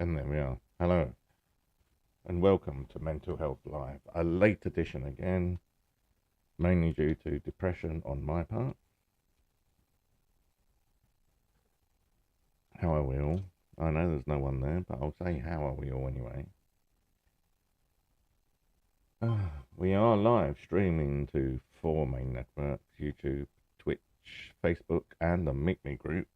And there we are. Hello, and welcome to Mental Health Live, a late edition again, mainly due to depression on my part. How are we all? I know there's no one there, but I'll say how are we all anyway. We are live streaming to four main networks: YouTube, Twitch, Facebook, and the Meet Me group.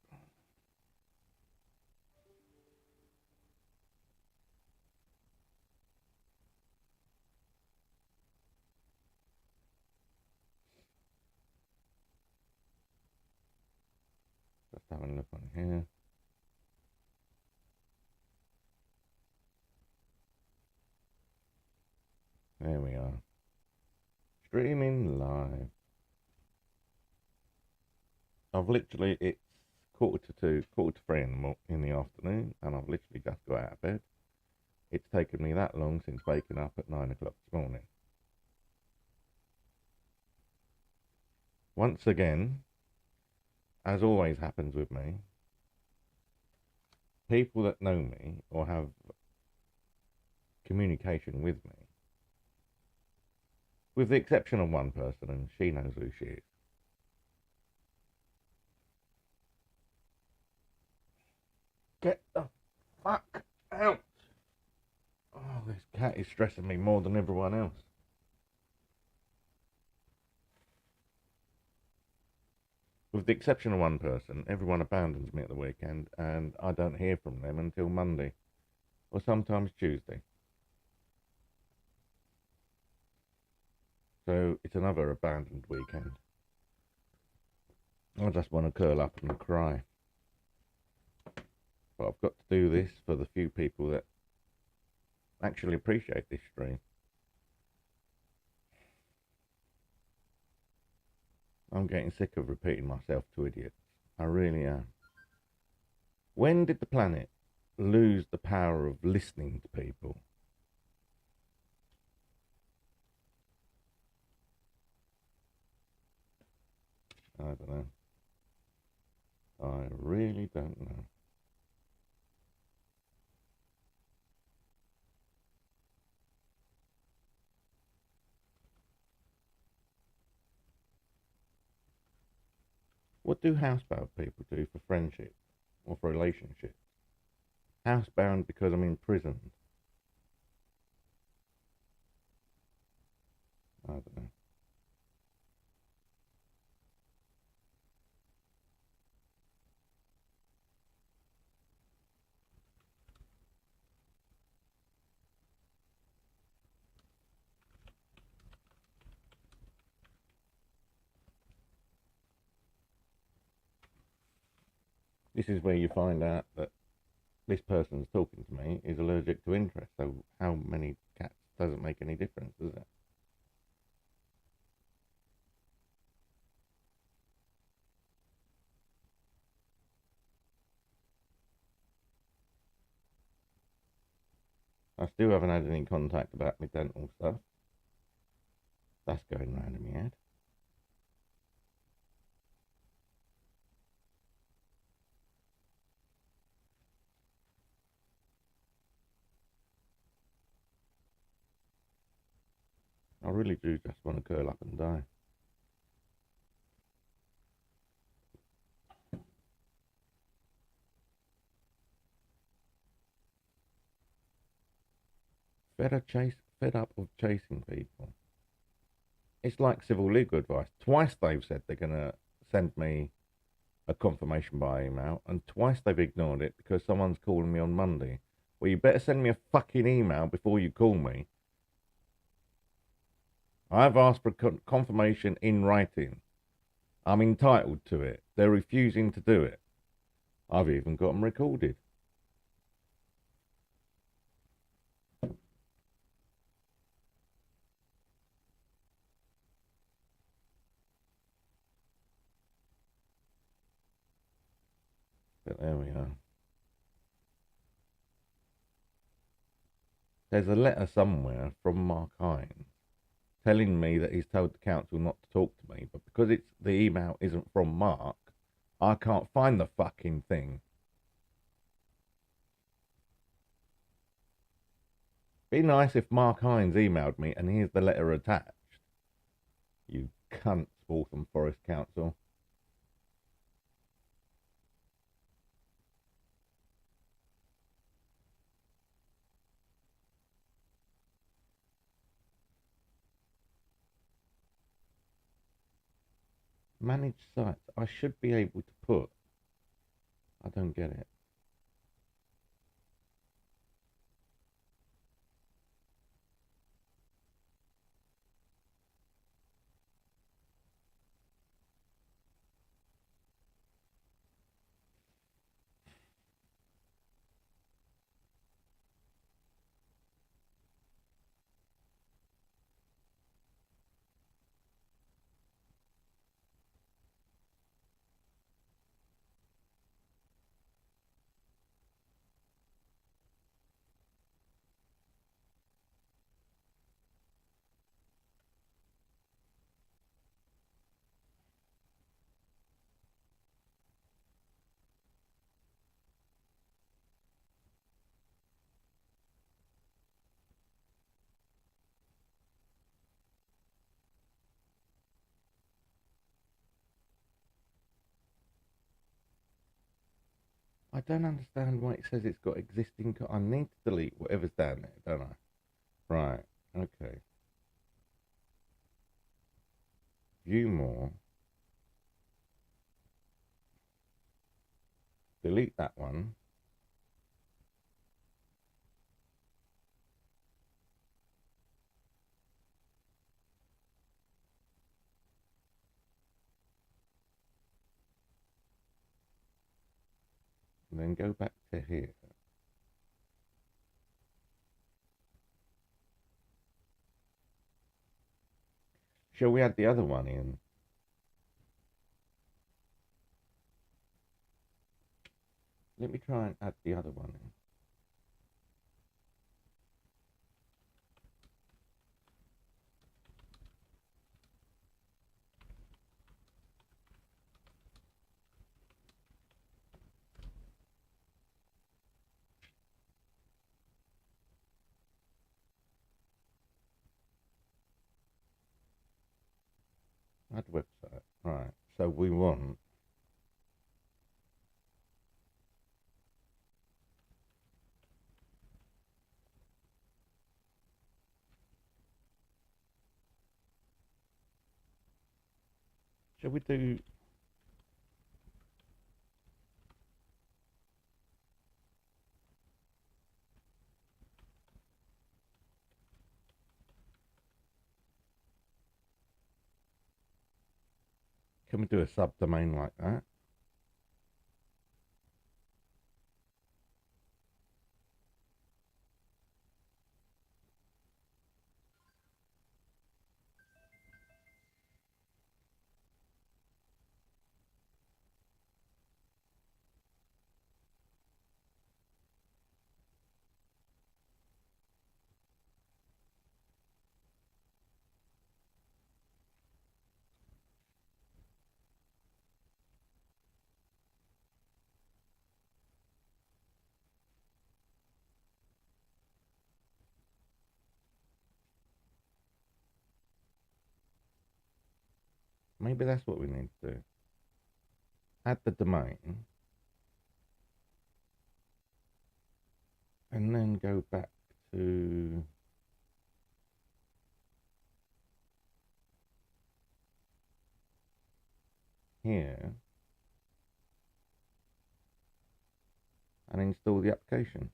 Just having a look on here. There we are. Streaming live. It's 1:45, 1:45 in the afternoon, and I've literally just got out of bed. It's taken me that long since waking up at 9 o'clock this morning. Once again, as always happens with me, people that know me or have communication with me, with the exception of one person, and she knows who she is. Get the fuck out! Oh, this cat is stressing me more than everyone else. With the exception of one person, everyone abandons me at the weekend, and I don't hear from them until Monday, or sometimes Tuesday. So it's another abandoned weekend. I just want to curl up and cry. But I've got to do this for the few people that actually appreciate this stream. I'm getting sick of repeating myself to idiots. I really am. When did the planet lose the power of listening to people? I don't know. I really don't know. What do housebound people do for friendship or for relationships? Housebound because I'm imprisoned. I don't know. This is where you find out that this person's talking to me is allergic to interest. So how many cats doesn't make any difference, does it? I still haven't had any contact about my dental stuff. That's going round in my head. I really do just want to curl up and die. Fed up of chasing people. It's like civil legal advice. Twice they've said they're going to send me a confirmation by email, and twice they've ignored it because someone's calling me on Monday. Well, you better send me a fucking email before you call me. I've asked for confirmation in writing. I'm entitled to it. They're refusing to do it. I've even got them recorded. But there we are. There's a letter somewhere from Mark Hines telling me that he's told the council not to talk to me, but because the email isn't from Mark, I can't find the fucking thing. Be nice if Mark Hines emailed me and here's the letter attached. You cunt, Waltham Forest Council. Manage sites. I should be able to put. I don't get it. I don't understand why it says it's got existing. I need to delete whatever's down there, don't I? Right. Okay. View more. Delete that one. And then go back to here. Shall we add the other one in? Let me try and add the other one in. Add website. Right. So we want. Shall we do? Can we do a subdomain like that? Maybe that's what we need to do. Add the domain. And then go back to here and install the application.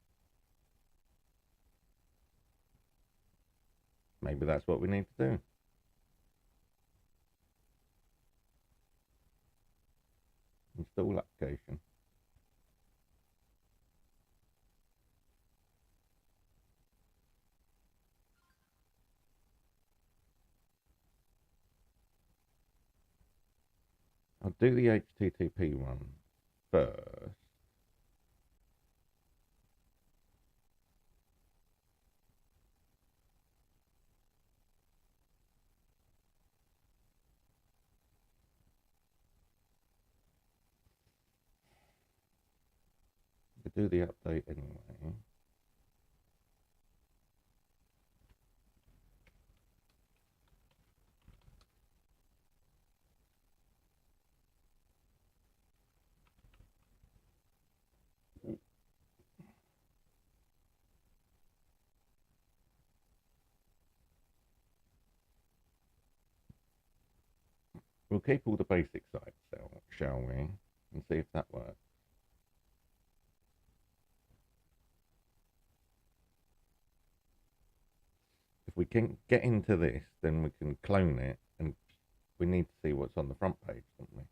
Maybe that's what we need to do. Install application. I'll do the HTTP one first. We'll do the update anyway. We'll keep all the basic sites, shall we? And see if that works. If we can get into this, then we can clone it, and we need to see what's on the front page, don't we?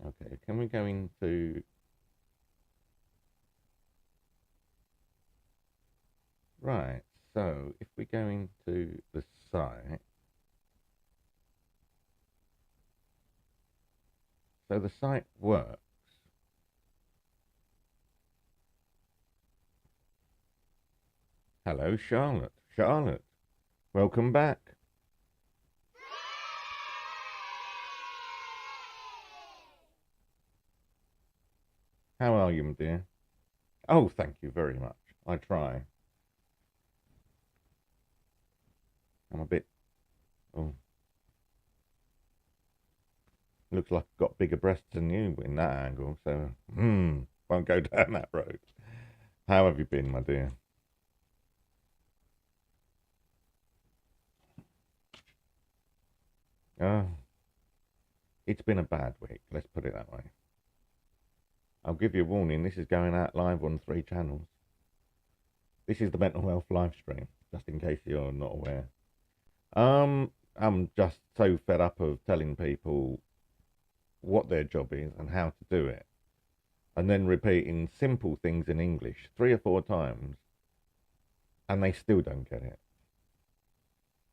Okay, can we go into... Right, so if we go into the site... So the site works. Hello, Charlotte. Charlotte, welcome back. How are you, my dear? Oh, thank you very much. I try. I'm a bit... Oh. Looks like I've got bigger breasts than you in that angle, so... won't go down that road. How have you been, my dear? Oh, it's been a bad week, let's put it that way. I'll give you a warning, this is going out live on 3 channels. This is the mental health live stream, just in case you're not aware. I'm just so fed up of telling people what their job is and how to do it, and then repeating simple things in English 3 or 4 times, and they still don't get it.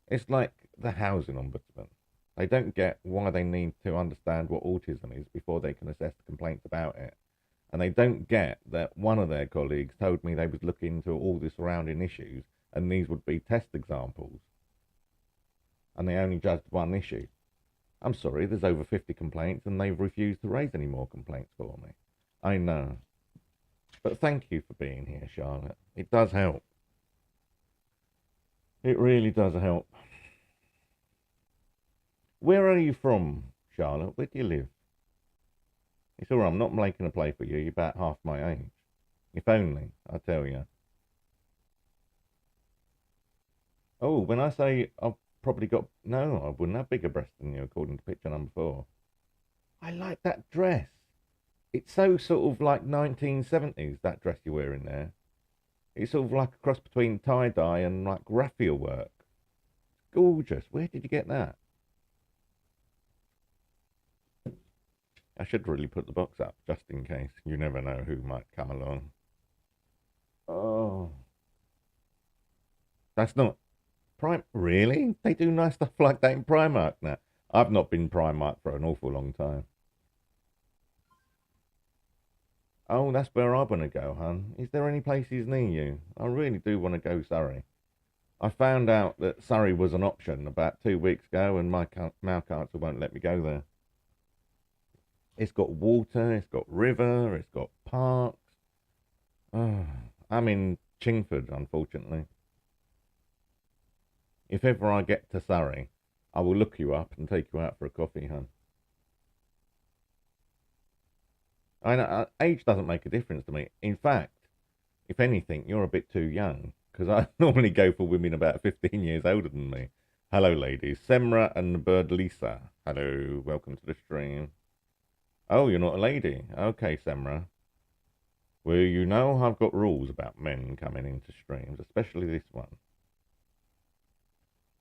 It's like the housing ombudsman. They don't get why they need to understand what autism is before they can assess the complaints about it. And they don't get that one of their colleagues told me they was looking into all the surrounding issues, and these would be test examples. And they only judged one issue. I'm sorry, there's over 50 complaints, and they've refused to raise any more complaints for me. I know. But thank you for being here, Charlotte. It does help. It really does help. Where are you from, Charlotte? Where do you live? It's all right, I'm not making a play for you. You're about half my age. If only, I tell you. Oh, when I say I've probably got... No, I wouldn't have bigger breasts than you, according to picture number 4. I like that dress. It's so sort of like 1970s, that dress you're wearing there. It's sort of like a cross between tie-dye and like raffia work. Gorgeous. Where did you get that? I should really put the box up, just in case. You never know who might come along. Oh. That's not... Really? They do nice stuff like that in Primark now. I've not been Primark for an awful long time. Oh, that's where I want to go, hun. Is there any places near you? I really do want to go Surrey. I found out that Surrey was an option about 2 weeks ago, and my mouth council won't let me go there. It's got water, it's got river, it's got parks. Oh, I'm in Chingford, unfortunately. If ever I get to Surrey, I will look you up and take you out for a coffee, hun. I know, age doesn't make a difference to me. In fact, if anything, you're a bit too young, because I normally go for women about 15 years older than me. Hello, ladies. Semra and Bird Lisa. Hello, welcome to the stream. Oh, you're not a lady. Okay, Semra. Well, you know I've got rules about men coming into streams, especially this one.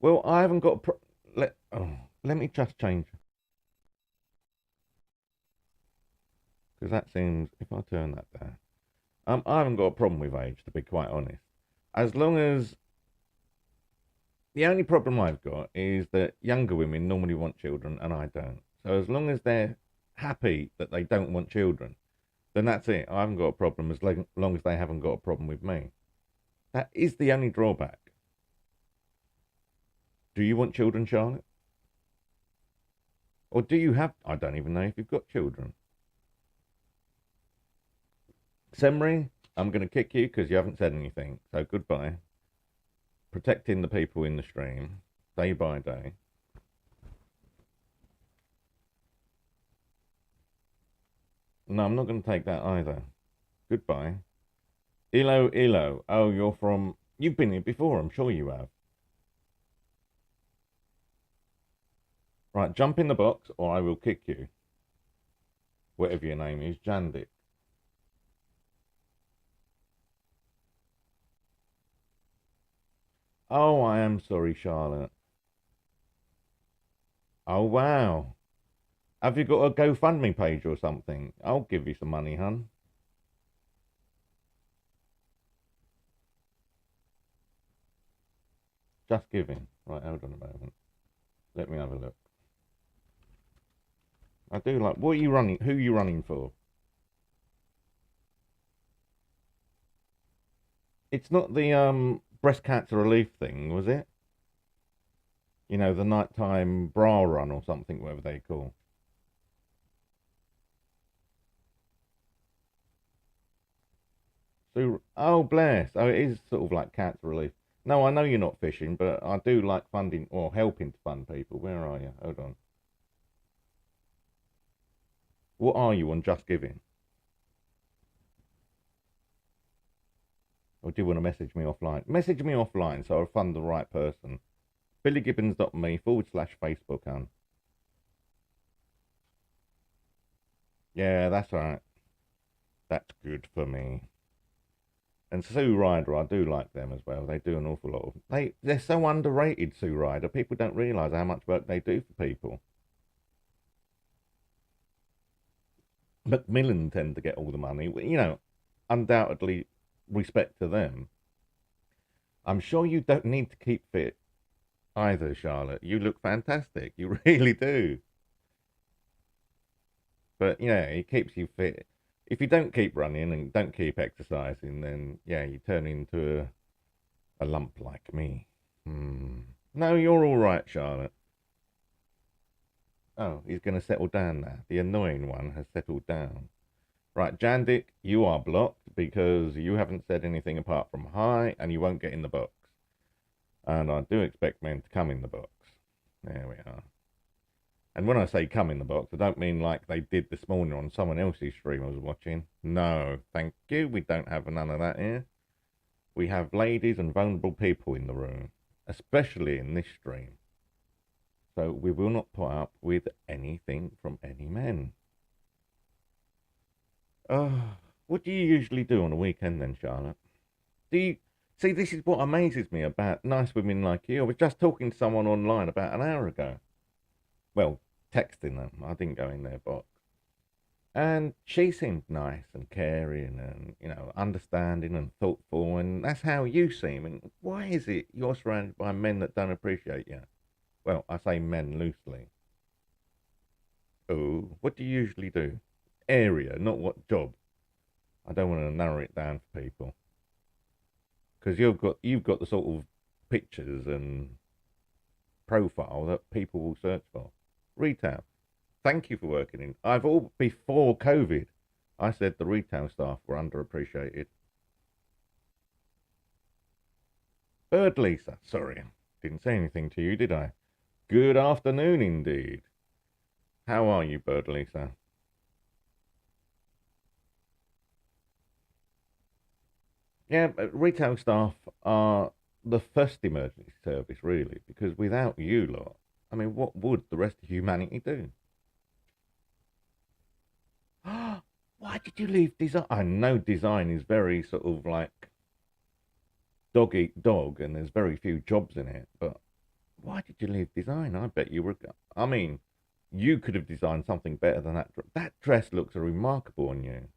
Well, I haven't got... let me just change. Because that seems... If I turn that down... I haven't got a problem with age, to be quite honest. As long as... The only problem I've got is that younger women normally want children, and I don't. So as long as they're happy that they don't want children, then that's it. I haven't got a problem as long as they haven't got a problem with me. That is the only drawback. Do you want children, Charlotte? Or do you have... I don't even know if you've got children. Semri, I'm going to kick you because you haven't said anything. So goodbye. Protecting the people in the stream, day by day. No, I'm not going to take that either. Goodbye. Ilo, Ilo. Oh, you're from... You've been here before, I'm sure you have. Right, jump in the box or I will kick you. Whatever your name is, Jandik. Oh, I am sorry, Charlotte. Oh, wow. Have you got a GoFundMe page or something? I'll give you some money, hun. Just giving. Right, hold on a moment. Let me have a look. I do like... What are you running... Who are you running for? It's not the breast cancer relief thing, was it? You know, the nighttime bra run or something, whatever they call. So, oh, bless. Oh, it is sort of like cancer relief. No, I know you're not fishing, but I do like funding or helping to fund people. Where are you? Hold on. What are you on Just Giving? Or do you want to message me offline? Message me offline so I'll fund the right person. BillyGibbons.me/Facebook, hun. Yeah, that's right. That's good for me. And Sue Ryder, I do like them as well. They do an awful lot of... They're so underrated, Sue Ryder. People don't realise how much work they do for people. Macmillan tend to get all the money. You know, undoubtedly respect to them. I'm sure you don't need to keep fit either, Charlotte. You look fantastic. You really do. But yeah, it keeps you fit. If you don't keep running and don't keep exercising, then yeah, you turn into a lump like me. Hmm. No, you're all right, Charlotte. Oh, he's going to settle down now. The annoying one has settled down. Right, Jandik, you are blocked because you haven't said anything apart from hi, and you won't get in the box. And I do expect men to come in the box. There we are. And when I say come in the box, I don't mean like they did this morning on someone else's stream I was watching. No, thank you. We don't have none of that here. We have ladies and vulnerable people in the room, especially in this stream. So we will not put up with anything from any men. What do you usually do on a weekend then, Charlotte? Do you see? This is what amazes me about nice women like you. I was just talking to someone online about an hour ago. Well, texting them. I didn't go in their box. And she seemed nice and caring and, you know, understanding and thoughtful. And that's how you seem. And why is it you're surrounded by men that don't appreciate you? Well, I say men loosely. Oh, what do you usually do? Area, not what job. I don't want to narrow it down for people. Because you've got the sort of pictures and profile that people will search for. Retail. Thank you for working in. I've all before COVID, I said the retail staff were underappreciated. Bird Lisa, sorry, didn't say anything to you, did I? Good afternoon indeed. How are you, Bird Lisa? Yeah, retail staff are the first emergency service, really, because without you lot, I mean, what would the rest of humanity do? Why did you leave design? I know design is very sort of like dog eat dog, and there's very few jobs in it. But why did you leave design? I bet you were. I mean, you could have designed something better than that. That dress looks remarkable on you.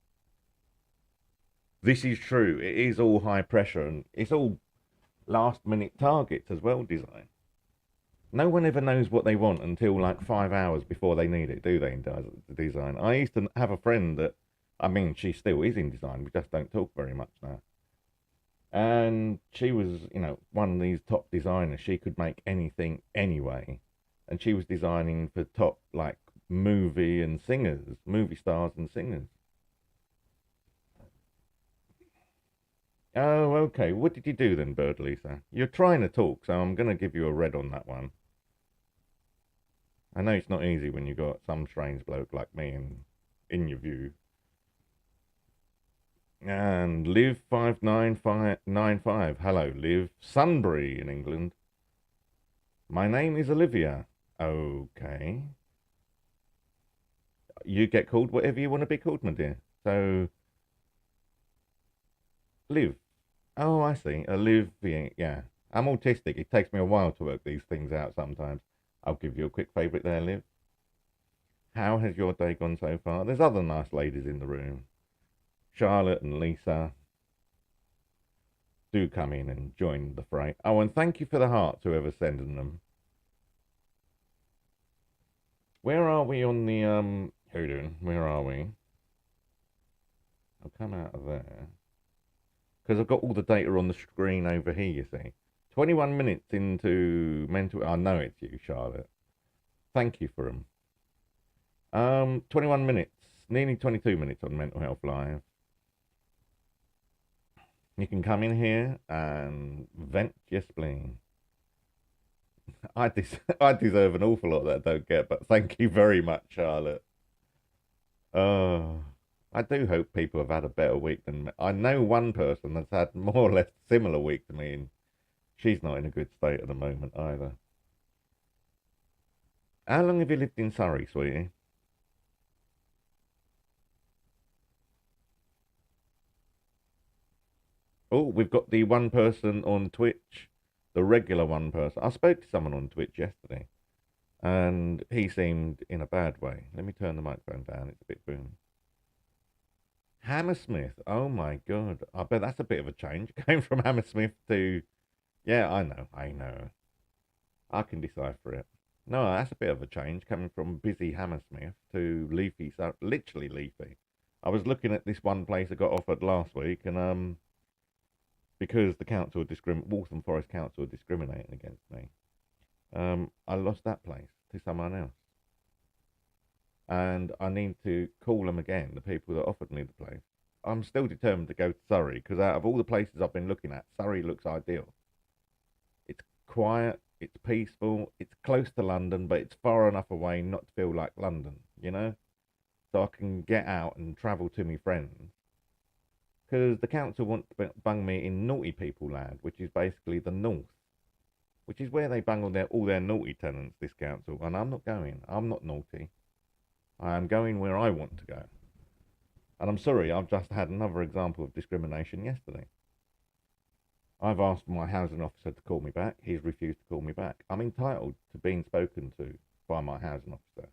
This is true. It is all high pressure, and it's all last minute targets as well. Design. No one ever knows what they want until like 5 hours before they need it, do they? In design, I used to have a friend that, I mean, she still is in design. We just don't talk very much now. And she was, you know, one of these top designers. She could make anything anyway, and she was designing for top like movie stars and singers. Oh, okay. What did you do then, Bird Lisa? You're trying to talk, so I'm going to give you a red on that one. I know it's not easy when you got some strange bloke like me in your view. And Live 59595. Hello, Liv. Sunbury in England. My name is Olivia. Okay. You get called whatever you want to be called, my dear. So, Liv. Oh, I see. Olivia. Yeah. I'm autistic. It takes me a while to work these things out sometimes. I'll give you a quick favourite there, Liv. How has your day gone so far? There's other nice ladies in the room. Charlotte and Lisa. Do come in and join the fray. Oh, and thank you for the hearts, whoever's sending them. Where are we on the Hoodoo? Where are we? I'll come out of there because I've got all the data on the screen over here. You see, 21 minutes into mental. I know it's you, Charlotte. Thank you for them. 21 minutes, nearly 22 minutes on Mental Health Live. You can come in here and vent your spleen. I deserve an awful lot that I don't get, but thank you very much, Charlotte. Oh, I do hope people have had a better week than me. I know one person that's had more or less similar week to me, and she's not in a good state at the moment either. How long have you lived in Surrey, sweetie? Oh, we've got the one person on Twitch, the regular one person. I spoke to someone on Twitch yesterday, and he seemed in a bad way. Let me turn the microphone down. It's a bit boom. Hammersmith. Oh my God. I bet that's a bit of a change. Going from Hammersmith to, yeah, I know, I know. I can decipher it. No, that's a bit of a change coming from busy Hammersmith to leafy, so literally leafy. I was looking at this one place I got offered last week, and because the council Waltham Forest Council are discriminating against me, I lost that place to someone else, and I need to call them again. The people that offered me the place. I'm still determined to go to Surrey because out of all the places I've been looking at, Surrey looks ideal. It's quiet, it's peaceful, it's close to London, but it's far enough away not to feel like London, you know? So I can get out and travel to my friends. Because the council want to bung me in naughty people land, which is basically the north, which is where they bung all their naughty tenants, this council. And I'm not going. I'm not naughty. I am going where I want to go. And I'm sorry, I've just had another example of discrimination yesterday. I've asked my housing officer to call me back. He's refused to call me back. I'm entitled to being spoken to by my housing officer.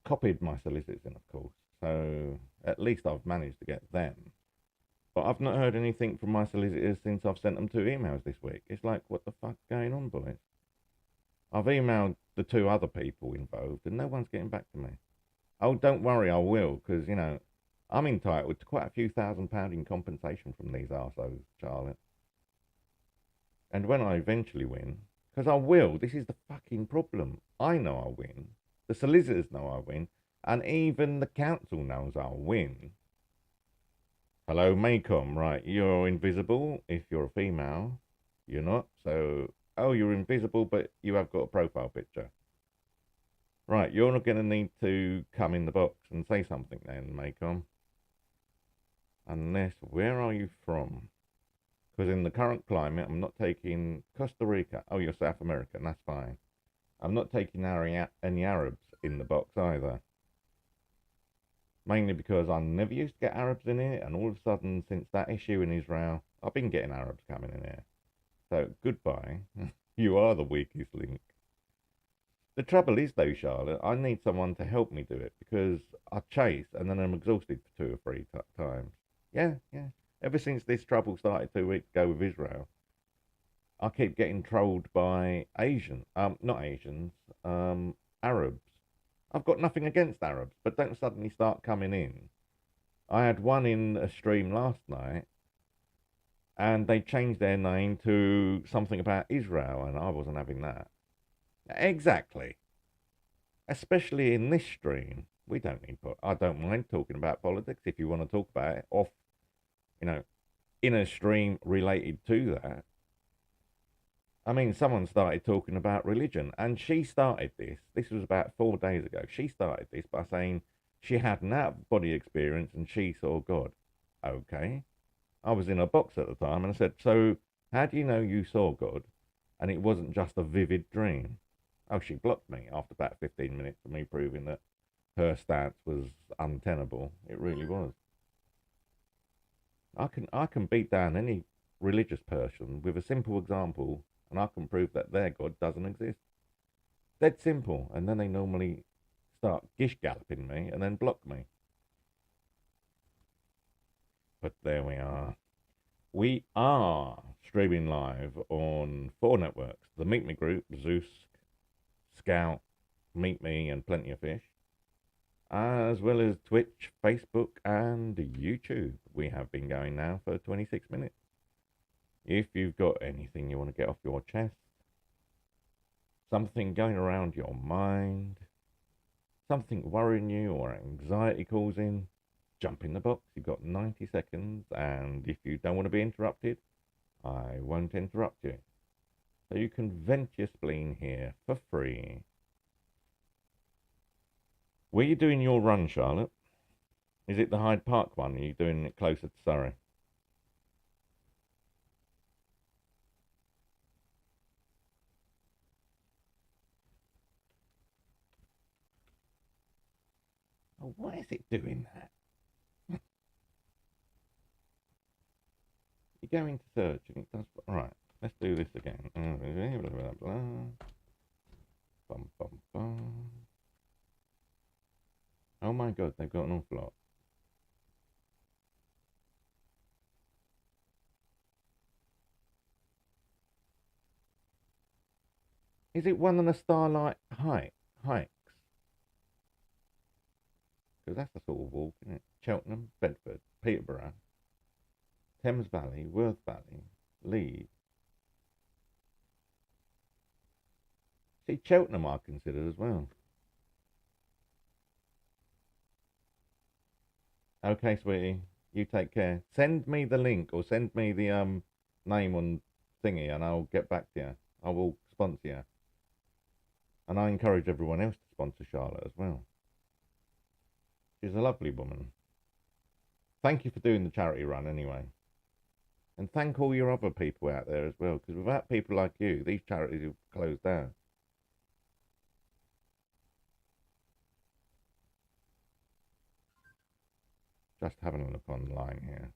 Copied my solicitors in, of course. So at least I've managed to get them. But I've not heard anything from my solicitors since I've sent them 2 emails this week. It's like, what the fuck's going on, boys? I've emailed the 2 other people involved and no one's getting back to me. Oh, don't worry, I will, because, I'm entitled to quite a few £1,000 in compensation from these arseholes, Charlotte. And when I eventually win, because I will, this is the fucking problem. I know I'll win. The solicitors know I'll win. And even the council knows I'll win. Hello, Maycom. Right, you're invisible if you're a female. You're not. So, oh, you're invisible, but you have got a profile picture. Right, you're not going to need to come in the box and say something then, Maycom. Unless, where are you from? Because in the current climate, I'm not taking Costa Rica. Oh, you're South American. That's fine. I'm not taking any Arabs in the box either. Mainly because I never used to get Arabs in here, and all of a sudden, since that issue in Israel, I've been getting Arabs coming in here. So, goodbye. You are the weakest link. The trouble is, though, Charlotte, I need someone to help me do it because I chase and then I'm exhausted for 2 or 3 times. Yeah, yeah. Ever since this trouble started 2 weeks ago with Israel, I keep getting trolled by not Asians, Arabs. I've got nothing against Arabs, but don't suddenly start coming in. I had one in a stream last night, and they changed their name to something about Israel, and I wasn't having that. Exactly. Especially in this stream. We don't need. I don't mind talking about politics if you want to talk about it off, you know, in a stream related to that. I mean, someone started talking about religion, and she started this. This was about 4 days ago. She started this by saying she had an out of body experience and she saw God. Okay. I was in a box at the time and I said, so how do you know you saw God and it wasn't just a vivid dream? Oh, she blocked me after about 15 minutes of me proving that her stance was untenable. It really was. I can beat down any religious person with a simple example, and I can prove that their God doesn't exist. Dead simple. And then they normally start gish galloping me and then block me. But there we are. We are streaming live on 4 networks: the Meet Me Group, Zeus, Scout, Meet Me, and Plenty of Fish, as well as Twitch, Facebook, and YouTube. We have been going now for 26 minutes. If you've got anything you want to get off your chest, something going around your mind, something worrying you or anxiety causing, jump in the box. You've got 90 seconds, and if you don't want to be interrupted, I won't interrupt you. So you can vent your spleen here for free. Were you doing your run, Charlotte? Is it the Hyde Park one? Are you doing it closer to Surrey? Oh, why is it doing that? You go into search and it does. Right, let's do this again. Blah, blah, blah. Bum, bum, bum. Oh my god, they've got an awful lot. Is it one of the Starlight hikes? Because that's the sort of walk, isn't it? Cheltenham, Bedford, Peterborough, Thames Valley, Worth Valley, Leeds. See, Cheltenham I considered as well. Okay, sweetie, you take care. Send me the link or send me the name on thingy, and I'll get back to you. I will sponsor you, and I encourage everyone else to sponsor Charlotte as well. She's a lovely woman. Thank you for doing the charity run anyway. And thank all your other people out there as well, because without people like you, these charities have closed down. Just having a look online here.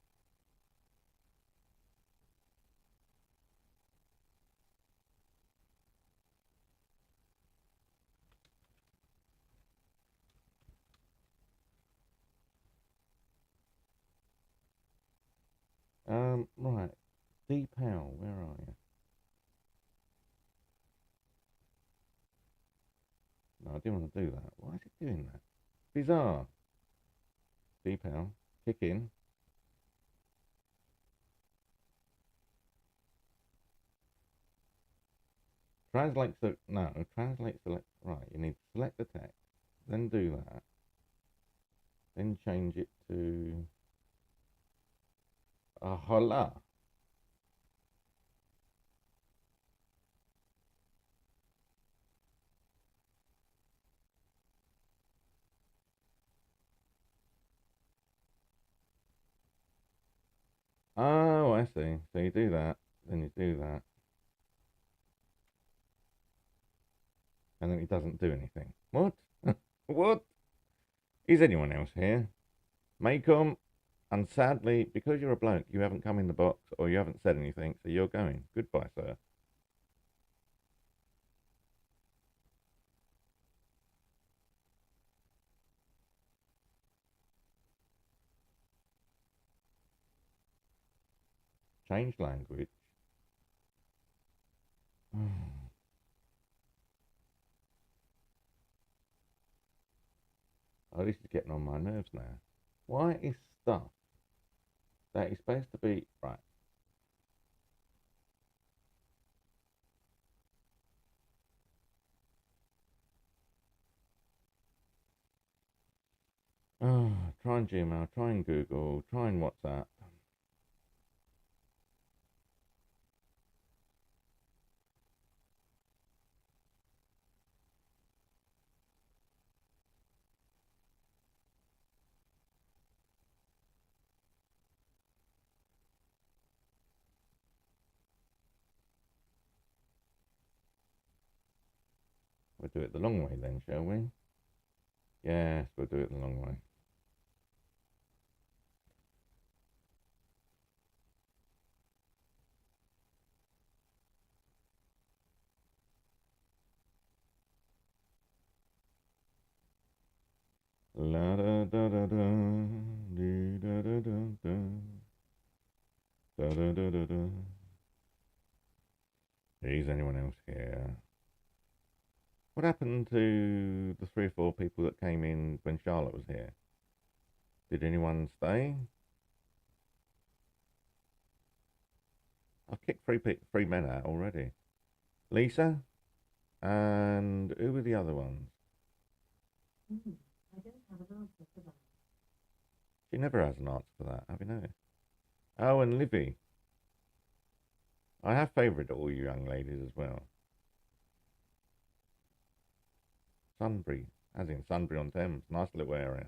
Right. Deep Hell, where are you? No, I didn't want to do that. Why is it doing that? Bizarre. Deep Hell. Kick in. Translate, so, no, translate, select, right, you need to select the text, then do that, then change it to a hola. Oh, I see. So you do that, then you do that, and then it doesn't do anything. What? What? Is anyone else here? Maycom, and sadly, because you're a bloke, you haven't come in the box or you haven't said anything, so you're going. Goodbye, sir. Change language. Oh, this is getting on my nerves now. Why is stuff that is supposed to be right? trying Gmail, trying Google, trying WhatsApp. We'll do it the long way then, shall we? Yes, we'll do it the long way. La da da da da, dee da da da da, da da da da da. Is anyone else here? What happened to the 3 or 4 people that came in when Charlotte was here? Did anyone stay? I've kicked three men out already. Lisa? And who were the other ones? I don't have an answer for that. She never has an answer for that, have you noticed? Oh, and Livy. I have favoured all you young ladies as well. Sunbury, as in Sunbury-on-Thames. Nice little area.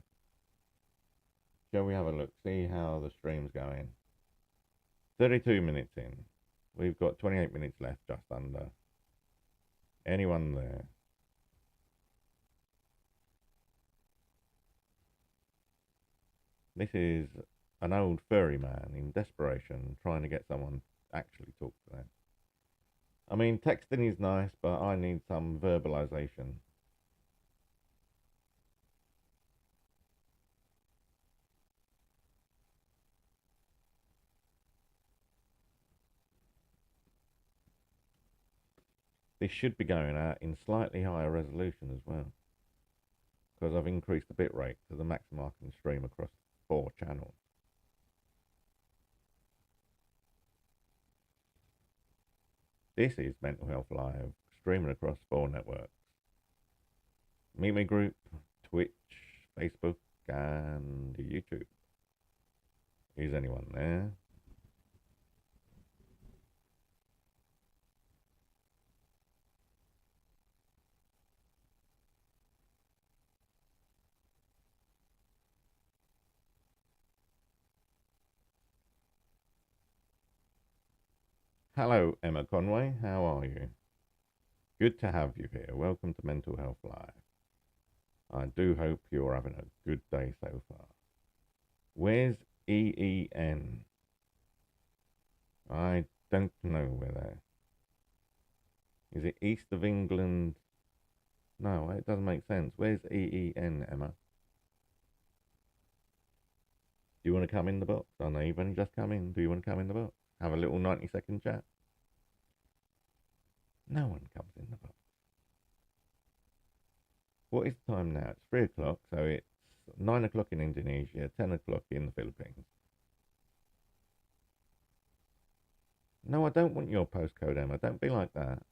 Shall we have a look, see how the stream's going? 32 minutes in. We've got 28 minutes left, just under. Anyone there? This is an old furry man in desperation trying to get someone to actually talk to them. I mean, texting is nice, but I need some verbalization. This should be going out in slightly higher resolution as well, because I've increased the bitrate to the maximum I can stream across 4 channels. This is Mental Health Live, streaming across 4 networks. Meet Me Group, Twitch, Facebook, and YouTube. Is anyone there? Hello, Emma Conway. How are you? Good to have you here. Welcome to Mental Health Live. I do hope you're having a good day so far. Where's EEN? I don't know where that is. Is it east of England? No, it doesn't make sense. Where's EEN, Emma? Do you want to come in the box? I know you've only just come in. Do you want to come in the box? Have a little 90-second chat? No one comes in the box. What is the time now? It's 3 o'clock, so it's 9 o'clock in Indonesia, 10 o'clock in the Philippines. No, I don't want your postcode, Emma. Don't be like that.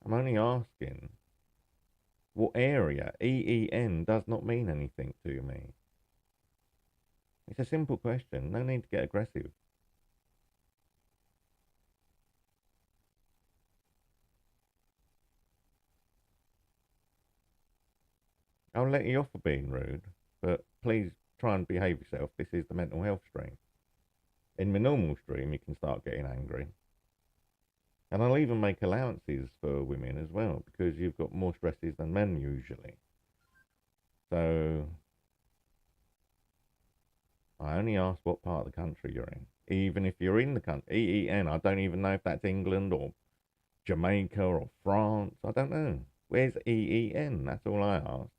I'm only asking what area. EEN does not mean anything to me. It's a simple question. No need to get aggressive. I'll let you off for being rude, but please try and behave yourself. This is the mental health stream. In my normal stream, you can start getting angry. And I'll even make allowances for women as well, because you've got more stresses than men usually. So I only ask what part of the country you're in. Even if you're in the country, EEN, I don't even know if that's England or Jamaica or France. I don't know. Where's EEN? That's all I ask.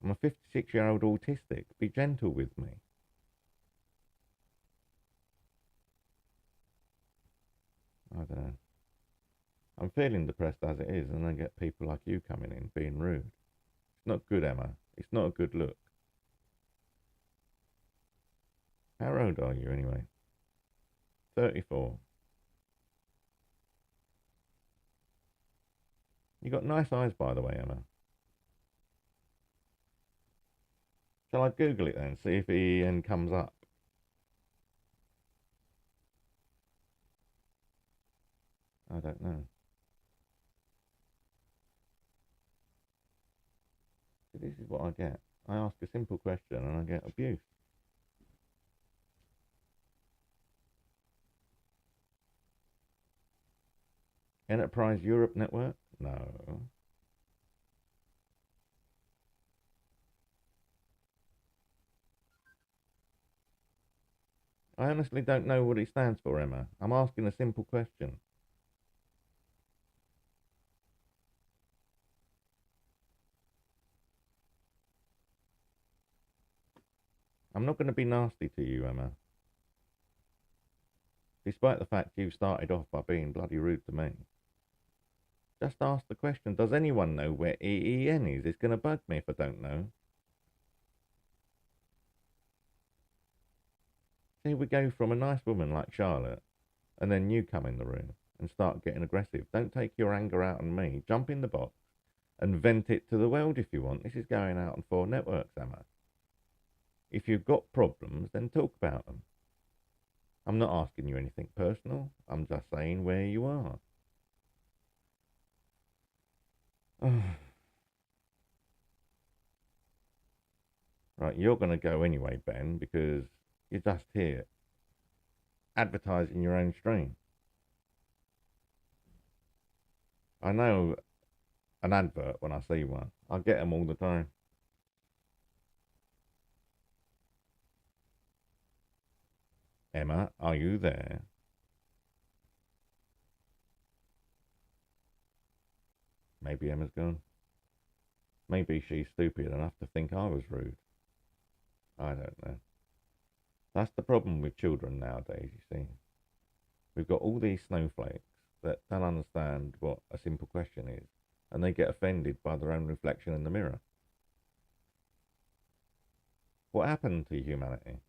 I'm a 56-year-old autistic. Be gentle with me. I don't know. I'm feeling depressed as it is, and I get people like you coming in being rude. It's not good, Emma. It's not a good look. How old are you anyway? 34. You got nice eyes, by the way, Emma. Shall I Google it then, see if Ian comes up? I don't know. This is what I get. I ask a simple question and I get abuse. Enterprise Europe Network? No. I honestly don't know what it stands for, Emma. I'm asking a simple question. I'm not going to be nasty to you, Emma. Despite the fact you started off by being bloody rude to me. Just ask the question, does anyone know where EEN is? It's going to bug me if I don't know. See, we go from a nice woman like Charlotte, and then you come in the room and start getting aggressive. Don't take your anger out on me. Jump in the box and vent it to the world if you want. This is going out on 4 networks, Emma. If you've got problems, then talk about them. I'm not asking you anything personal. I'm just saying where you are. Right, you're going to go anyway, Ben, because you're just here advertising your own stream. I know an advert when I see one. I get them all the time. Emma, are you there? Maybe Emma's gone. Maybe she's stupid enough to think I was rude. I don't know. That's the problem with children nowadays, you see. We've got all these snowflakes that don't understand what a simple question is, and they get offended by their own reflection in the mirror. What happened to humanity?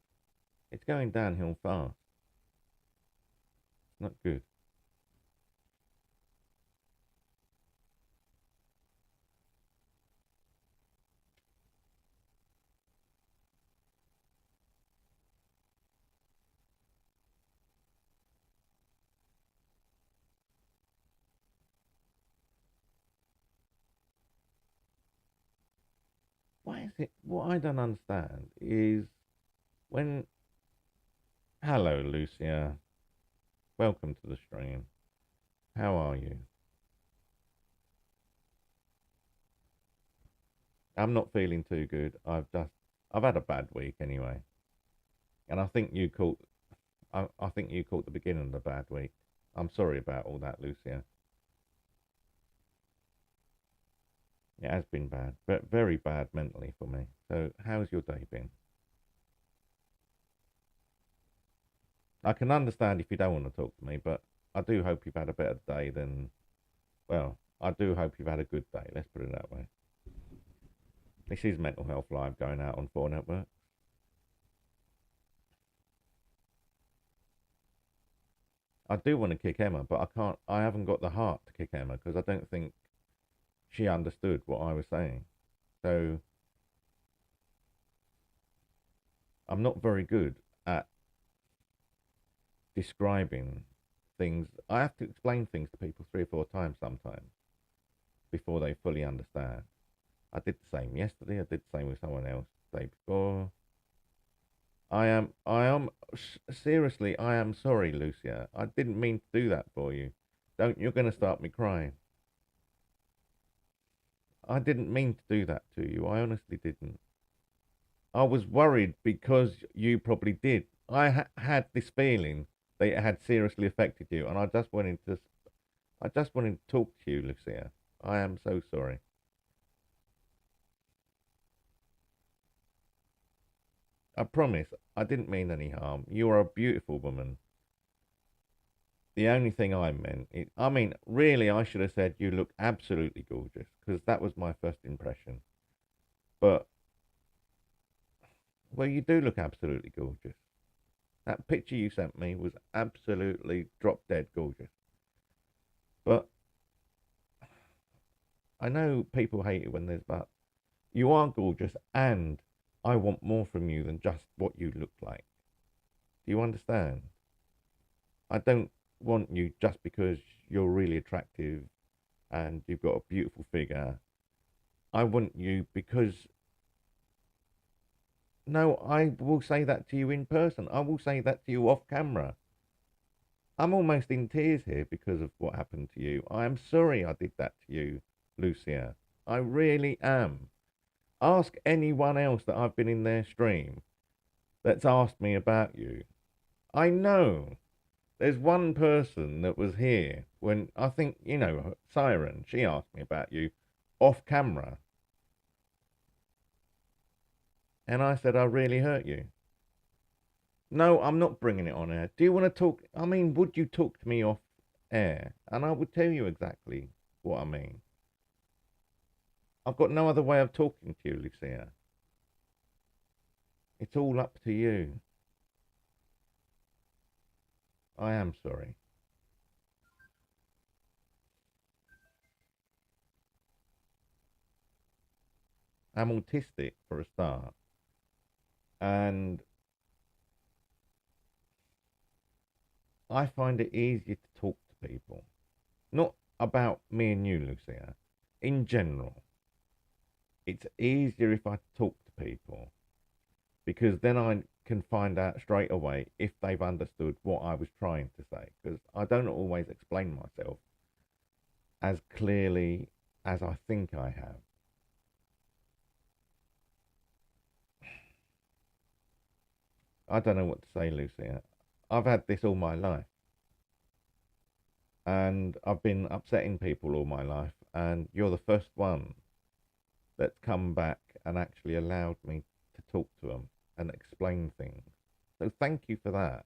It's going downhill fast. It's not good. Why is it? What I don't understand is when. Hello, Lucia. Welcome to the stream. How are you? I'm not feeling too good. I've had a bad week anyway, and I think you caught the beginning of the bad week. I'm sorry about all that, Lucia. It has been bad, but very bad mentally for me. So, how's your day been? I can understand if you don't want to talk to me, but I do hope you've had a better day than, well, I do hope you've had a good day. Let's put it that way. This is Mental Health Live going out on 4 Network. I do want to kick Emma, but I can't. I haven't got the heart to kick Emma because I don't think she understood what I was saying. So I'm not very good at describing things. I have to explain things to people 3 or 4 times sometimes before they fully understand. I did the same yesterday. I did the same with someone else the day before. Seriously, I am sorry, Lucia. I didn't mean to do that for you. You're going to start me crying. I didn't mean to do that to you. I honestly didn't. I was worried because you probably did. Had this feeling that it had seriously affected you, and I just wanted to talk to you, Lucia. I am so sorry. I promise, I didn't mean any harm. You are a beautiful woman. The only thing I meant, I mean, really, I should have said you look absolutely gorgeous because that was my first impression. But, well, you do look absolutely gorgeous. That picture you sent me was absolutely drop dead gorgeous. But I know people hate it when there's but. You are gorgeous and I want more from you than just what you look like. Do you understand? I don't want you just because you're really attractive and you've got a beautiful figure. I want you because, no, I will say that to you in person. I will say that to you off camera. I'm almost in tears here because of what happened to you. I am sorry I did that to you, Lucia. I really am. Ask anyone else that I've been in their stream that's asked me about you. I know there's one person that was here when I think, Siren, she asked me about you off camera. And I said, I really hurt you. No, I'm not bringing it on air. Do you want to talk? I mean, would you talk to me off air? And I would tell you exactly what I mean. I've got no other way of talking to you, Lucia. It's all up to you. I am sorry. I'm autistic for a start. And I find it easier to talk to people. Not about me and you, Lucia. In general, it's easier if I talk to people because then I can find out straight away if they've understood what I was trying to say. Because I don't always explain myself as clearly as I think I have. I don't know what to say, Lucia. I've had this all my life. And I've been upsetting people all my life. And you're the first one that's come back and actually allowed me to talk to them and explain things. So thank you for that.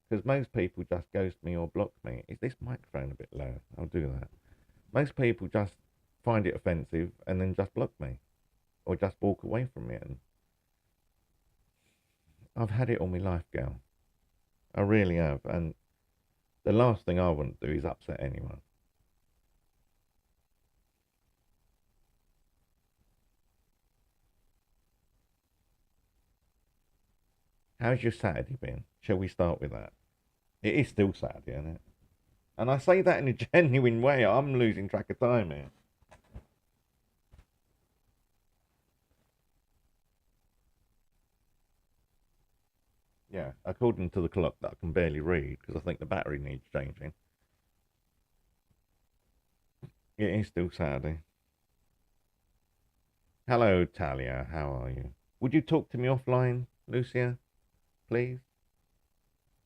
Because most people just ghost me or block me. Is this microphone a bit low? I'll do that. Most people just find it offensive and then just block me or just walk away from me. And I've had it all my life, girl. I really have. And the last thing I want to do is upset anyone. How's your Saturday been? Shall we start with that? It is still Saturday, isn't it? And I say that in a genuine way. I'm losing track of time here. Yeah, according to the clock that I can barely read because I think the battery needs changing. It is still Saturday. Hello, Talia. How are you? Would you talk to me offline, Lucia, please?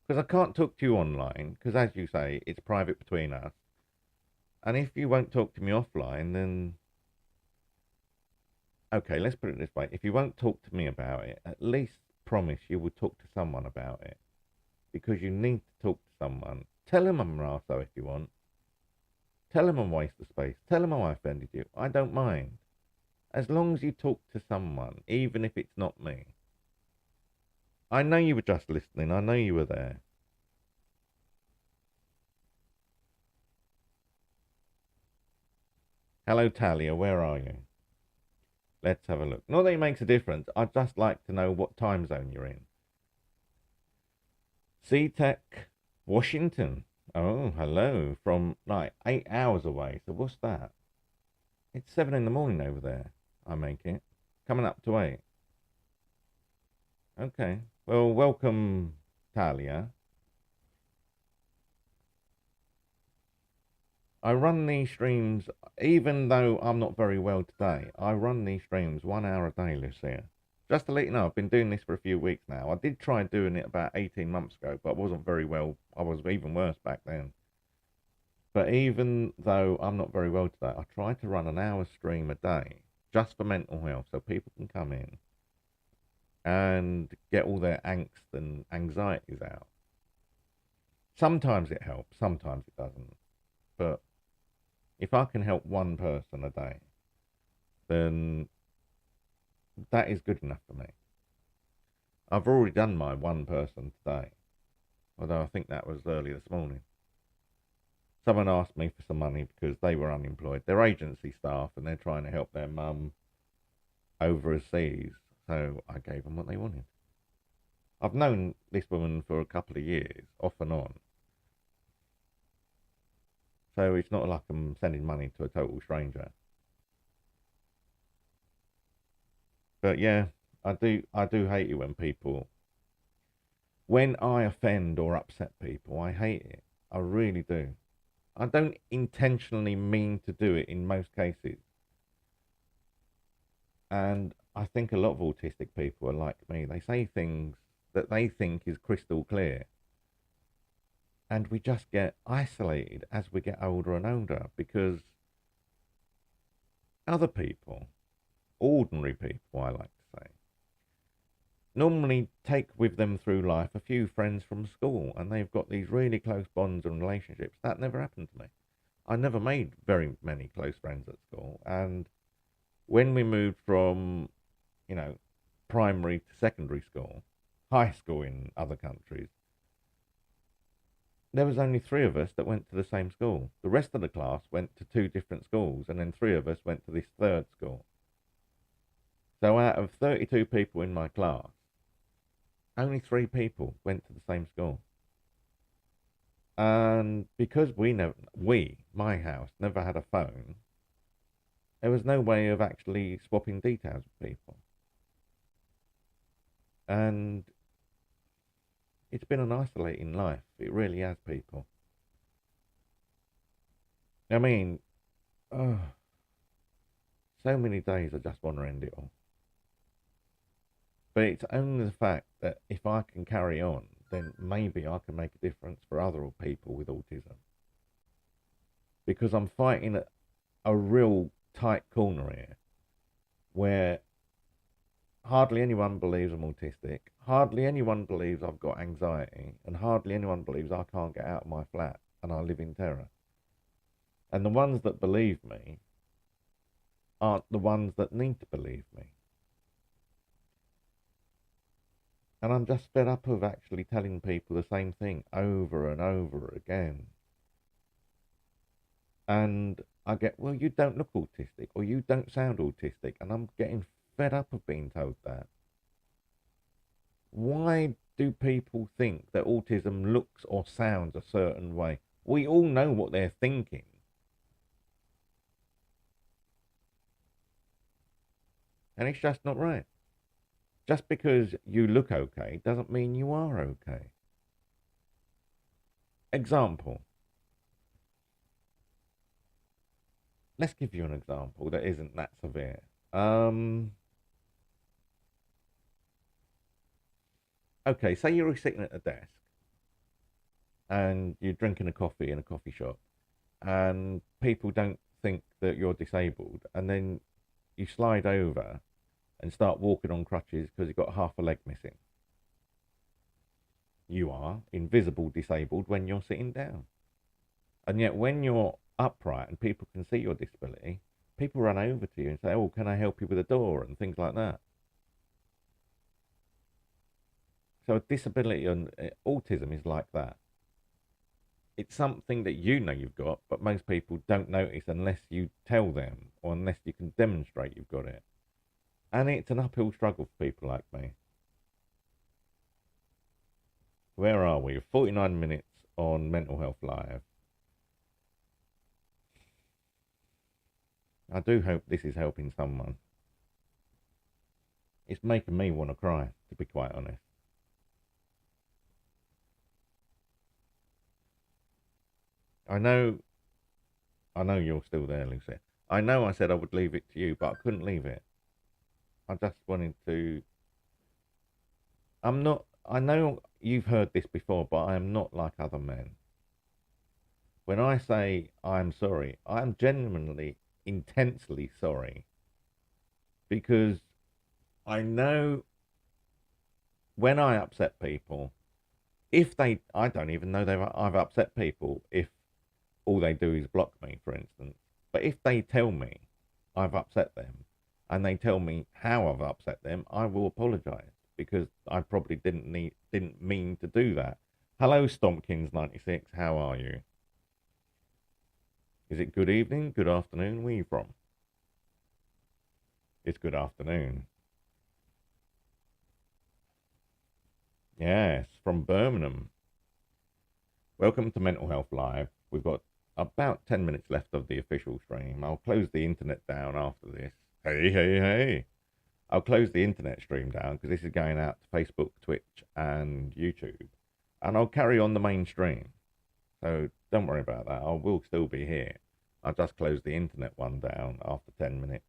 Because I can't talk to you online because, as you say, it's private between us. And if you won't talk to me offline, then okay, let's put it this way. If you won't talk to me about it, at least promise you will talk to someone about it. Because you need to talk to someone. Tell them I'm an arsehole if you want. Tell them I'm a waste of space. Tell them how I offended you. I don't mind. As long as you talk to someone, even if it's not me. I know you were just listening. I know you were there. Hello, Talia. Where are you? Let's have a look. Not that it makes a difference. I'd just like to know what time zone you're in. SeaTech, Washington. Oh, hello. From like 8 hours away. So what's that? It's 7 in the morning over there. I make it. Coming up to 8. Okay. Well, welcome, Talia. I run these streams, even though I'm not very well today, I run these streams 1 hour a day, Lucia. Just to let you know, I've been doing this for a few weeks now. I did try doing it about 18 months ago, but I wasn't very well. I was even worse back then. But even though I'm not very well today, I try to run an hour stream a day just for mental health so people can come in and get all their angst and anxieties out. Sometimes it helps, sometimes it doesn't. But if I can help one person a day, then that is good enough for me. I've already done my one person today, although I think that was early this morning. Someone asked me for some money because they were unemployed. They're agency staff and they're trying to help their mum overseas. So I gave them what they wanted. I've known this woman for a couple of years, off and on. So it's not like I'm sending money to a total stranger. But yeah, I do hate it when I offend or upset people, I hate it. I really do. I don't intentionally mean to do it in most cases. And I think a lot of autistic people are like me. They say things that they think is crystal clear. And we just get isolated as we get older and older because other people, ordinary people, I like to say, normally take with them through life a few friends from school and they've got these really close bonds and relationships. That never happened to me. I never made very many close friends at school. And when we moved from, you know, primary to secondary school, high school in other countries, there was only three of us that went to the same school. The rest of the class went to two different schools, and then three of us went to this third school. So out of 32 people in my class, only three people went to the same school. And because my house never had a phone, there was no way of actually swapping details with people. And it's been an isolating life. It really has, people. I mean, oh, so many days I just want to end it all. But it's only the fact that if I can carry on, then maybe I can make a difference for other people with autism. Because I'm fighting a real tight corner here where hardly anyone believes I'm autistic, hardly anyone believes I've got anxiety, and hardly anyone believes I can't get out of my flat and I live in terror. And the ones that believe me aren't the ones that need to believe me. And I'm just fed up of actually telling people the same thing over and over again. And I get, well, you don't look autistic or you don't sound autistic. And I'm getting fed up of being told that. Why do people think that autism looks or sounds a certain way? We all know what they're thinking. And it's just not right. Just because you look okay doesn't mean you are okay. Example. Let's give you an example that isn't that severe. Okay, say you're sitting at a desk and you're drinking a coffee in a coffee shop and people don't think that you're disabled and then you slide over and start walking on crutches because you've got half a leg missing. You are invisible disabled when you're sitting down. And yet when you're upright and people can see your disability, people run over to you and say, oh, can I help you with a door and things like that. So disability and autism is like that. It's something that you know you've got, but most people don't notice unless you tell them or unless you can demonstrate you've got it. And it's an uphill struggle for people like me. Where are we? 49 minutes on Mental Health Live. I do hope this is helping someone. It's making me want to cry, to be quite honest. I know you're still there, Lucy. I know I said I would leave it to you, but I couldn't leave it. I just wanted to. I know you've heard this before, but I am not like other men. When I say I'm sorry, I am genuinely, intensely sorry. Because I know when I upset people, I don't even know I've upset people if all they do is block me, for instance. But if they tell me I've upset them and they tell me how I've upset them, I will apologise because I probably didn't mean to do that. Hello, Stompkins96. How are you? Is it good evening, good afternoon? Where are you from? It's good afternoon. Yes, from Birmingham. Welcome to Mental Health Live. We've got about 10 minutes left of the official stream. I'll close the internet down after this. Hey, hey, hey. I'll close the internet stream down because this is going out to Facebook, Twitch, and YouTube. And I'll carry on the main stream. So don't worry about that. I will still be here. I'll just close the internet one down after 10 minutes.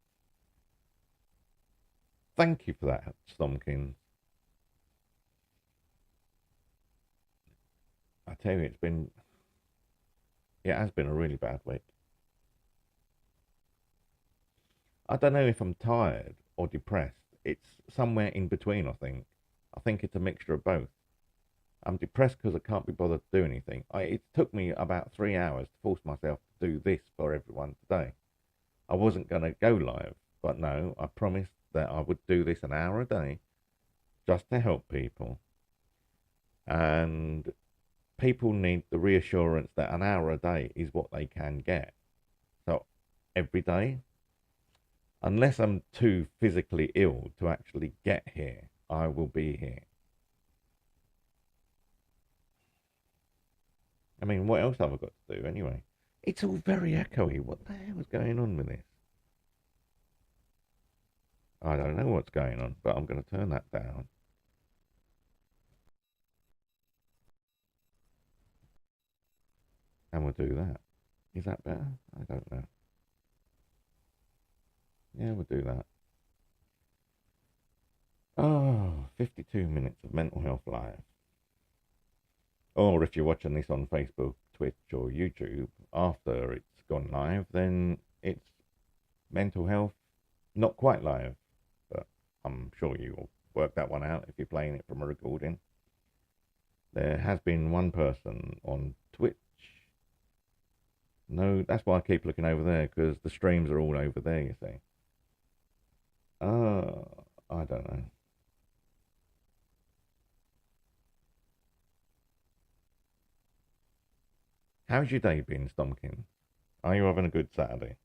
Thank you for that, Stomkins. I tell you, it has been a really bad week. I don't know if I'm tired or depressed. It's somewhere in between, I think. I think it's a mixture of both. I'm depressed because I can't be bothered to do anything. It took me about 3 hours to force myself to do this for everyone today. I wasn't going to go live, but no, I promised that I would do this an hour a day just to help people. And people need the reassurance that an hour a day is what they can get. So every day, unless I'm too physically ill to actually get here, I will be here. I mean, what else have I got to do anyway? It's all very echoey. What the hell is going on with this? I don't know what's going on, but I'm going to turn that down. And we'll do that. Is that better? I don't know. Yeah, we'll do that. Oh, 52 minutes of Mental Health Live. Or if you're watching this on Facebook, Twitch, or YouTube after it's gone live, then it's Mental Health not quite live. But I'm sure you'll work that one out if you're playing it from a recording. There has been one person on Twitch. No, that's why I keep looking over there, because the streams are all over there, you see. I don't know. How's your day been, Stomkin? Are you having a good Saturday?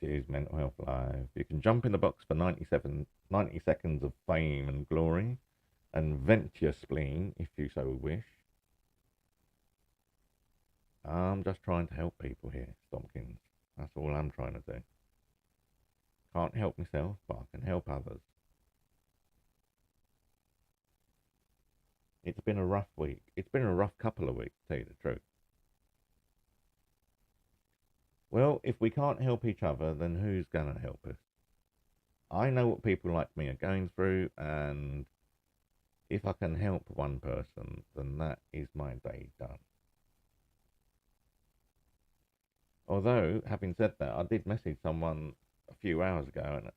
It is Mental Health Live. You can jump in the box for 90 seconds of fame and glory and vent your spleen if you so wish. I'm just trying to help people here, Stomkins. That's all I'm trying to do. Can't help myself, but I can help others. It's been a rough week. It's been a rough couple of weeks, to tell you the truth. Well, if we can't help each other, then who's going to help us? I know what people like me are going through, and if I can help one person, then that is my day done. Although, having said that, I did message someone a few hours ago and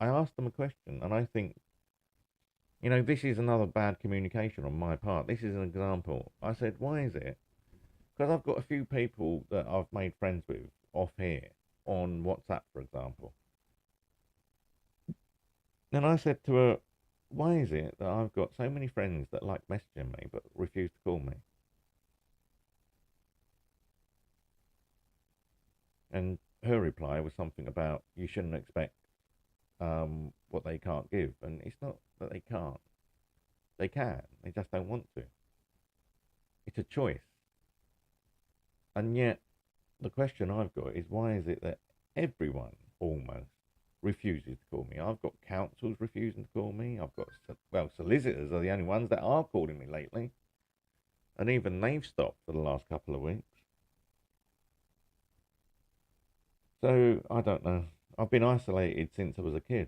I asked them a question, and I think, this is another bad communication on my part. This is an example. I said, why is it? Because I've got a few people that I've made friends with off here on WhatsApp, for example. And I said to her, why is it that I've got so many friends that like messaging me but refuse to call me? And her reply was something about you shouldn't expect what they can't give. And it's not that they can't. They can. They just don't want to. It's a choice. And yet, the question I've got is why is it that everyone almost refuses to call me? I've got councils refusing to call me. I've got, solicitors are the only ones that are calling me lately. And even they've stopped for the last couple of weeks. So, I don't know. I've been isolated since I was a kid.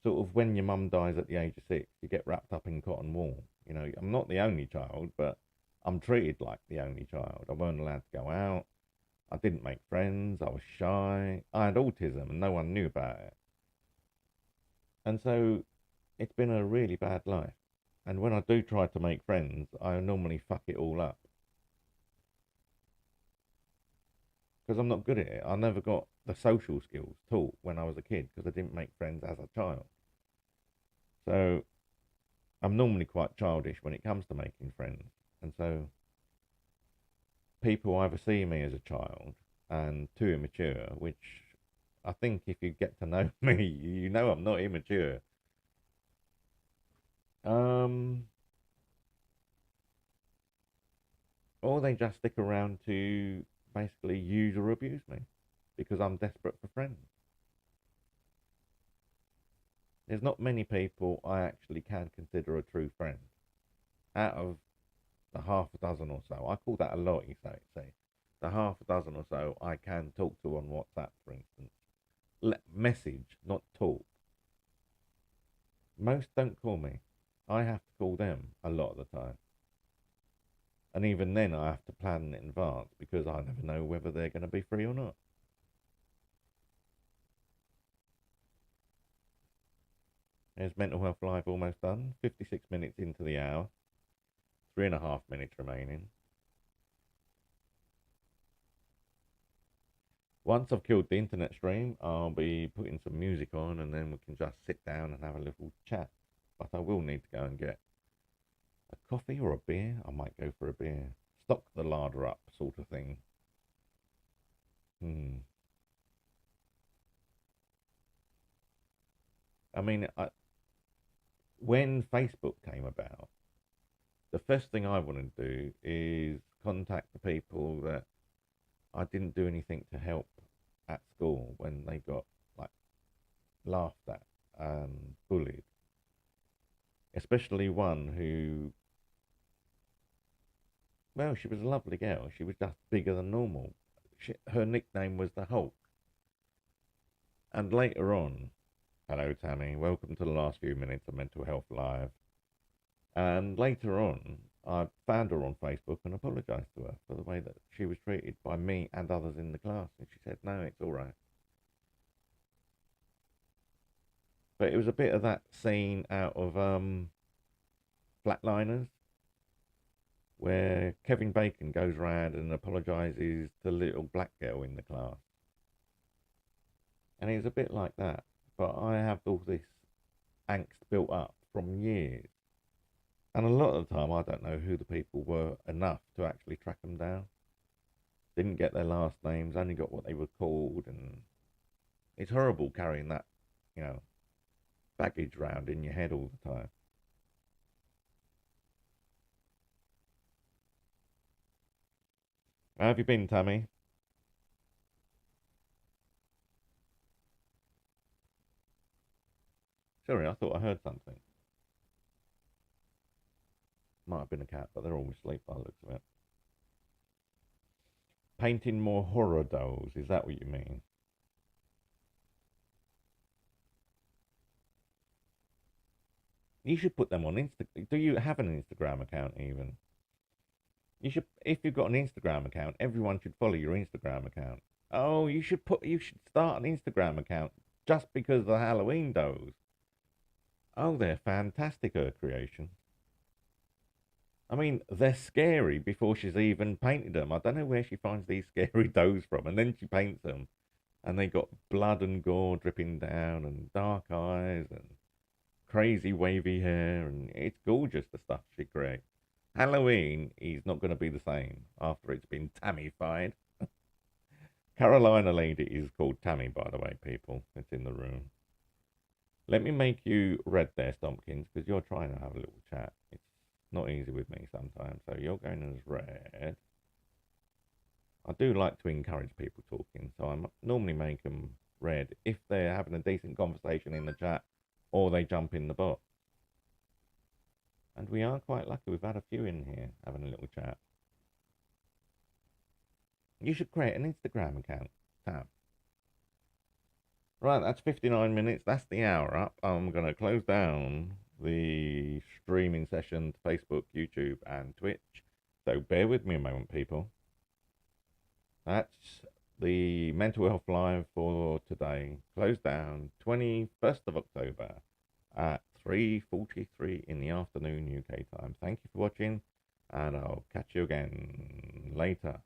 Sort of when your mum dies at the age of 6, you get wrapped up in cotton wool. I'm not the only child, but I'm treated like the only child. I weren't allowed to go out. I didn't make friends. I was shy. I had autism and no one knew about it. And so it's been a really bad life. And when I do try to make friends, I normally fuck it all up. Because I'm not good at it. I never got the social skills taught when I was a kid because I didn't make friends as a child. So I'm normally quite childish when it comes to making friends. And so people either see me as a child and too immature, which I think if you get to know me, you know I'm not immature. Um, or they just stick around to basically use or abuse me because I'm desperate for friends. There's not many people I actually can consider a true friend. Out of the half a dozen or so, I call that a lot, you say. The half a dozen or so I can talk to on WhatsApp, for instance. Message, not talk. Most don't call me. I have to call them a lot of the time. And even then, I have to plan in advance because I never know whether they're going to be free or not. There's Mental Health Live almost done. 56 minutes into the hour. 3.5 minutes remaining. Once I've killed the internet stream, I'll be putting some music on and then we can just sit down and have a little chat. But I will need to go and get a coffee or a beer. I might go for a beer. Stock the larder up, sort of thing. Hmm. I mean, when Facebook came about, the first thing I want to do is contact the people that I didn't do anything to help at school when they got like laughed at and bullied. Especially one who, well, she was a lovely girl. She was just bigger than normal. Her nickname was the Hulk. And later on, hello Tammy, welcome to the last few minutes of Mental Health Live. And later on, I found her on Facebook and apologised to her for the way that she was treated by me and others in the class. And she said, no, it's all right. But it was a bit of that scene out of Flatliners where Kevin Bacon goes round and apologises to the little black girl in the class. And it's a bit like that. But I have all this angst built up from years. And a lot of the time, I don't know who the people were enough to actually track them down. Didn't get their last names, only got what they were called. And it's horrible carrying that, you know, baggage round in your head all the time. How have you been, Tammy? Sorry, I thought I heard something. Might have been a cat, but they're all asleep by the looks of it. Painting more horror dolls, is that what you mean? You should put them on Insta. Do you have an Instagram account even? You should, if you've got an Instagram account, everyone should follow your Instagram account. Oh, you should start an Instagram account just because of the Halloween dolls. Oh, they're fantastic, her creation. I mean, they're scary before she's even painted them. I don't know where she finds these scary dolls from, and then she paints them, and they got blood and gore dripping down, and dark eyes, and crazy wavy hair, and it's gorgeous the stuff she creates. Halloween is not going to be the same after it's been Tammyfied. Carolina lady is called Tammy, by the way, people. It's in the room. Let me make you red there, Stompkins, because you're trying to have a little chat. It's not easy with me sometimes. So you're going as red. I do like to encourage people talking, so I normally make them red if they're having a decent conversation in the chat or they jump in the bot. And we are quite lucky. We've had a few in here having a little chat. You should create an Instagram account, Tab. Right, that's 59 minutes. That's the hour up. I'm going to close down the streaming session to Facebook, YouTube, and Twitch. So bear with me a moment, people. That's the Mental Health Live for today. Closed down 21st of October at 3:43 in the afternoon UK time. Thank you for watching, and I'll catch you again later.